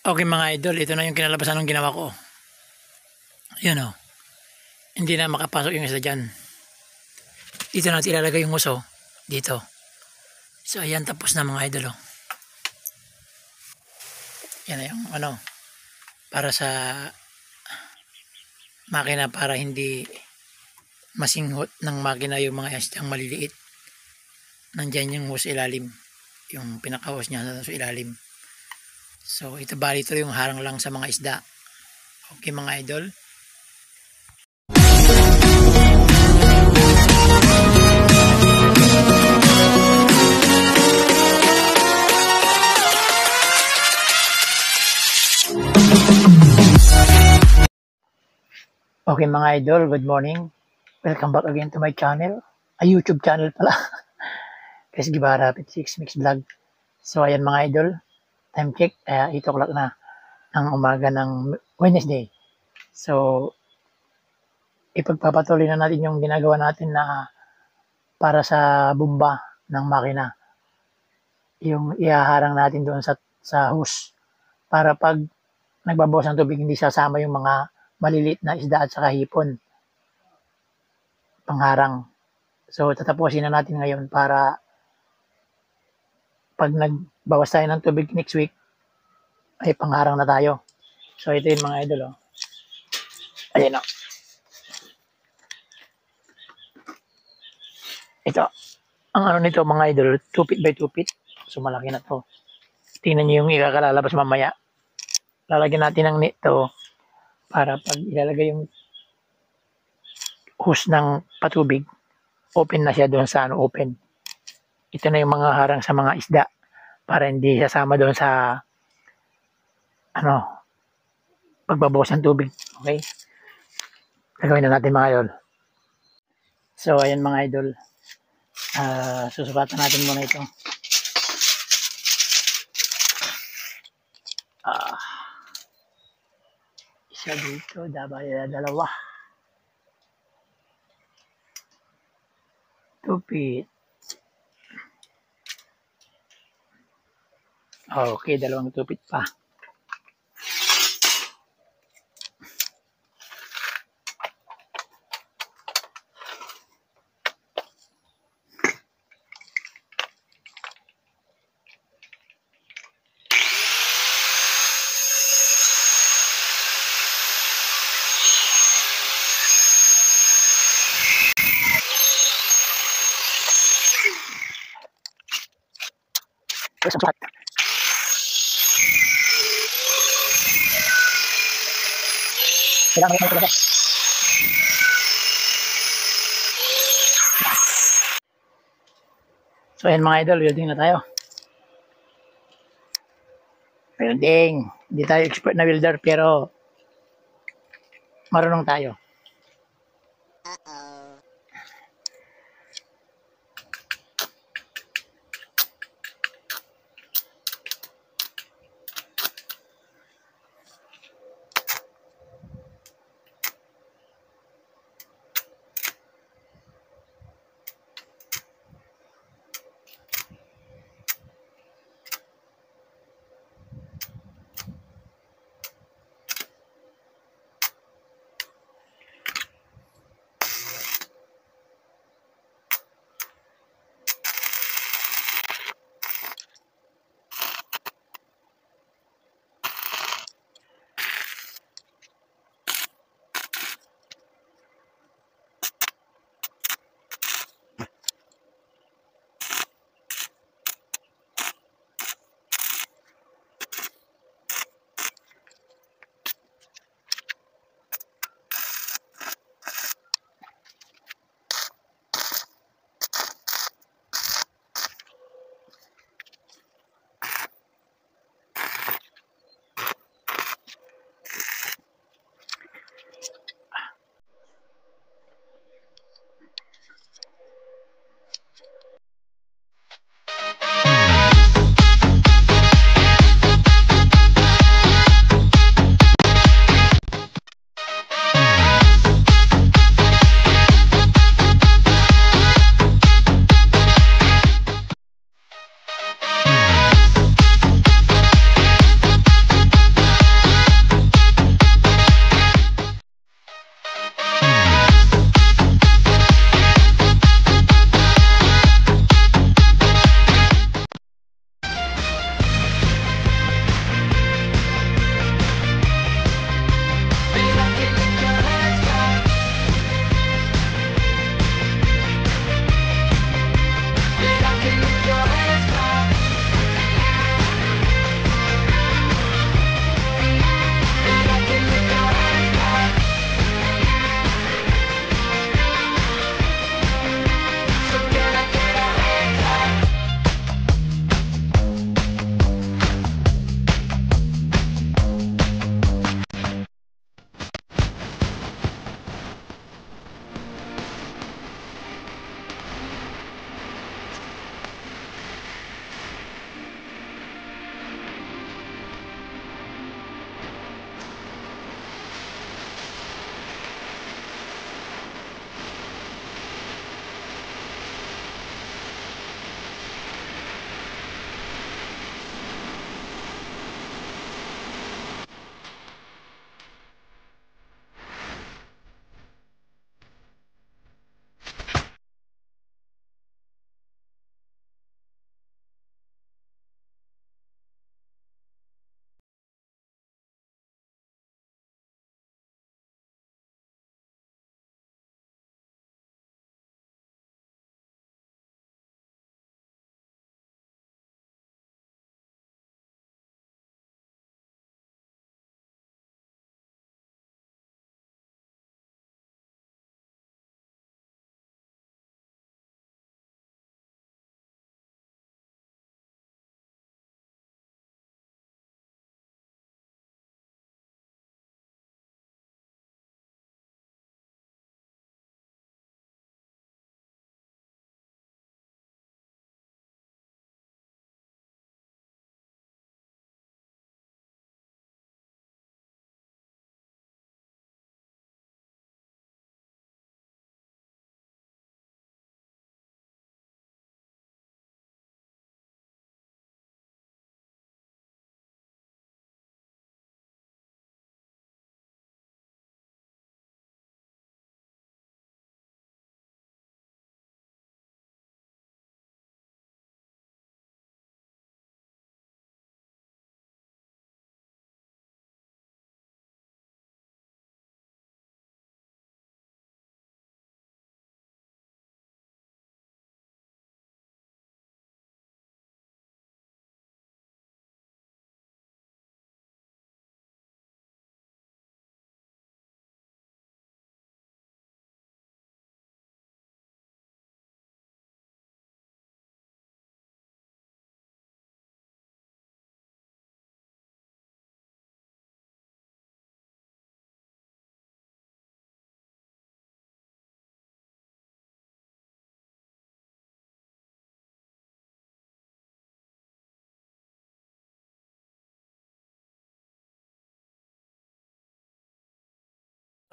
Okay mga idol, ito na yung kinalabasan ng ginawa ko. Yun o. Hindi na makapasok yung isa dyan. Dito natin ilalagay yung uso. Dito. So ayan, tapos na mga idol o. Yan na yung para sa makina, para hindi masinghot ng makina yung mga isdang maliliit. Nandyan yung hose ilalim. Yung pinaka-hose niya sa ilalim. So ito bali ito yung harang lang sa mga isda. Okay mga idol. Okay mga idol, good morning. Welcome back again to my channel. YouTube channel pala. Chris Guevara, 56 Mix Vlog. So ayan mga idol, time check, 8 o'clock na ang umaga ng Wednesday. So ipagpapatuloy na natin yung ginagawa natin na para sa bomba ng makina. Yung ihaharang natin doon sa hose para pag nagbabawas ng tubig hindi sasama yung mga maliliit na isda at saka hipon. Pangharang. So tatapusin na natin ngayon para pag nagbawas tayo ng tubig next week ay pangharang na tayo. So ito yung mga idol. Ayan o. Ito. Ang nito mga idol, 2 feet by 2 feet. So malaki na to. Tingnan nyo yung ikakalabas mamaya. Lalagyan natin ng net to para pag ilalagay yung hose ng patubig, open na siya doon sa open. Ito na yung mga harang sa mga isda para hindi sasama doon sa pagbabawas ng tubig. Okay? Gagawin na natin mga idol. So ayan mga idol. Susukatan natin muna ito. Isa dito, dalawa. 2 feet. Okay, dalawang 2 feet pa. Terus ang sukat. Kailangan mo talaga. So ayan mga idol, welding na tayo. Welding. Hindi tayo expert na welder pero marunong tayo.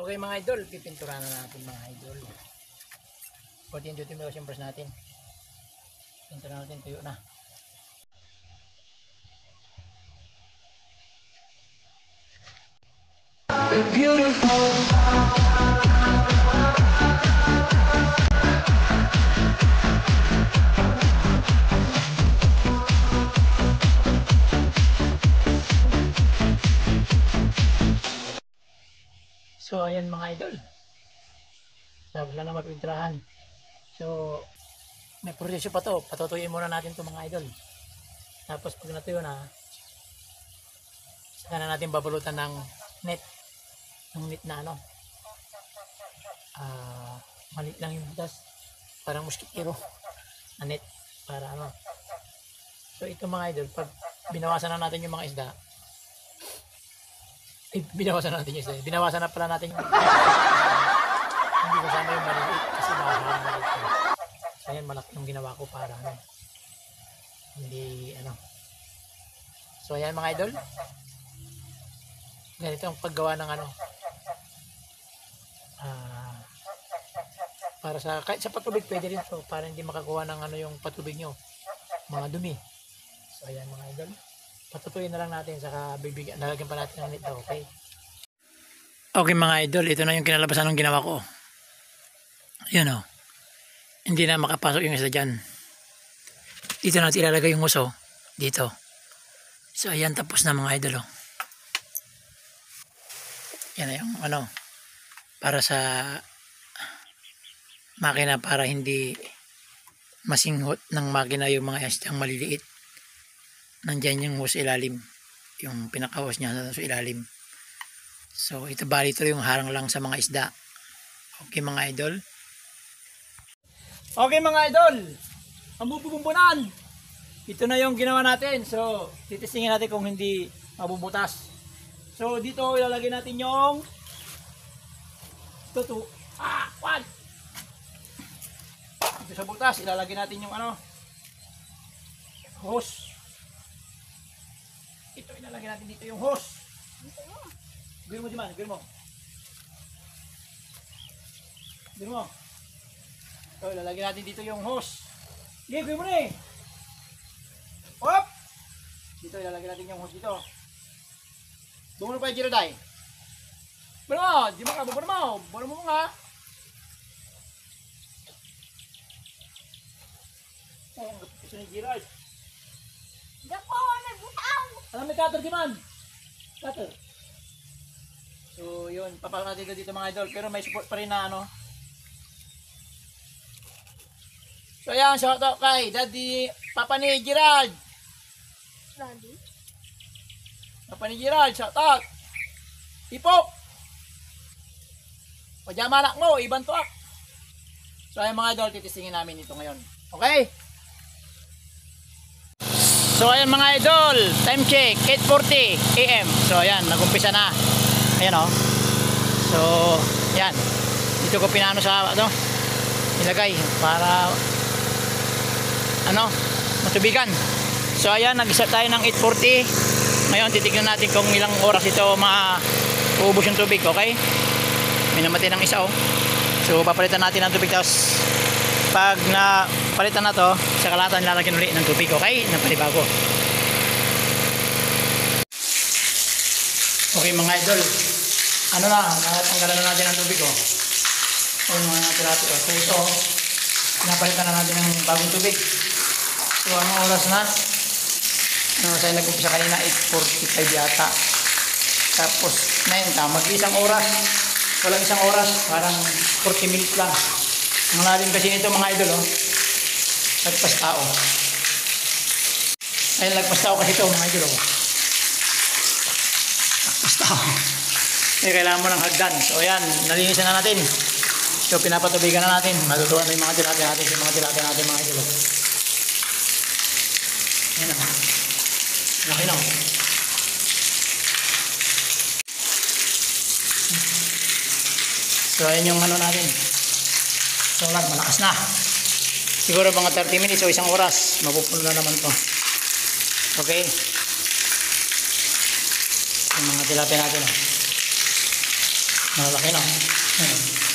Okay mga idol, pipinturahan na natin mga idol. 14 duty mo yung brush natin. Pinturahan natin, tuyo na. Beautiful. So ayan mga idol. Sabi lang na mapinturahan. So may proseso pa to. Patutuyin muna natin to mga idol. Tapos pag natuyo na, saka na natin babalutan ng net. Ng net na ano. Malit lang yung butas. Parang muskitero na net. Para ano. So ito mga idol, pag binawasan na natin yung mga isda, binawasan natin yung isda. Binawasan na pala natin yung hindi kasama yung maliit kasi makakama maliit. So ayan, malaki yung ginawa ko para ano. Hindi ano. So ayan mga idol. Ganito ang paggawa ng ano. Para sa kahit sa patubig pwede rin to para hindi makakuha ng ano yung patubig nyo, mga dumi. So ayan mga idol, patutuyin na lang natin saka bibigyan, nalagyan pa natin ng nito. Okay mga idol, ito na yung kinalabasan ng ginawa ko. Yun o, hindi na makapasok yung isa dyan. Dito natin ilalagay yung uso dito. So ayan, tapos na mga idol o. Yan na yung ano, para sa makina, para hindi masinghot ng makina yung mga isdang maliliit. Nandyan yung hose ilalim, yung pinaka-hose niya sa ilalim. So ito bali ito yung harang lang sa mga isda. Okay mga idol. Okay mga idol, ang bubumbunan, ito na yung ginawa natin. So titistingin natin kung hindi mabubutas. So dito ilalagay natin yung tutu. One. Dito sa butas ilalagay natin yung ano, hose. Ito ilalagay natin dito yung hose. Gawin mo diman, gawin mo. Gawin mo. So ilalagay natin dito yung hose. Sige, gawin mo na eh. Hop! Dito ilalagay natin yung hose dito. Bumano pa yung Giraday. Bumano mo, di ba ka, bumano mo. Bumano mo nga. Oh, gusto ni Girard. Dako, nagbutaw! Alam may cutter di man. Cutter. So yun, papalak natin dito mga idol. Pero may support pa rin na ano. So yan, shout out kay Daddy, Papa ni Girard. Daddy? Papa ni Girard, shout out. Ipok. Pajama anak mo, ibang tuak. So ayan mga idol, titisingin namin ito ngayon. Okay? So ayan mga idol, time check, 8:40 AM. So ayan, nag-umpisa na. Ayan o. So, ayan. Dito ko pinano sa, ano, nilagay para, ano, matubigan. So ayan, nag-start tayo ng 8:40. Ngayon, titignan natin kung ilang oras ito maubos yung tubig, okay? May namatay ng isa, oh. So, papalitan natin ng tubig, tapos pag napalitan na to, sa kalatan lalagyan ulit ng tubig, okay? Napalibago. Okay mga idol, ano na, natanggalan na natin ang tubig, oh. O yung mga natin, oh. So ito, napalitan na natin ng bagong tubig. So anong oras na? Ano, tayo nag-umpisa kanina, 8:45 yata. Tapos 9, mag-isang oras. Walang isang oras, parang 40 minutes lang. Ang lalim kasi nito mga idol, oh. Lagpas tao. Ay, lagpas tao kasi ito mga idol, oh. Lagpas tao. Eh, kailangan mo ng hagdan. So ayan, nalinisan na natin. So pinapatubigan na natin. Matutuan na yung mga tilapia natin, yung mga tilapia natin mga idol, oh. Ayan, oh. Laki na, oh. So ayan yung ano natin. Solar, malakas na. Siguro mga 30 minutes o isang oras, mapupuno na naman to. Okay. Yung mga tilapia natin. Malaki na. Ayan.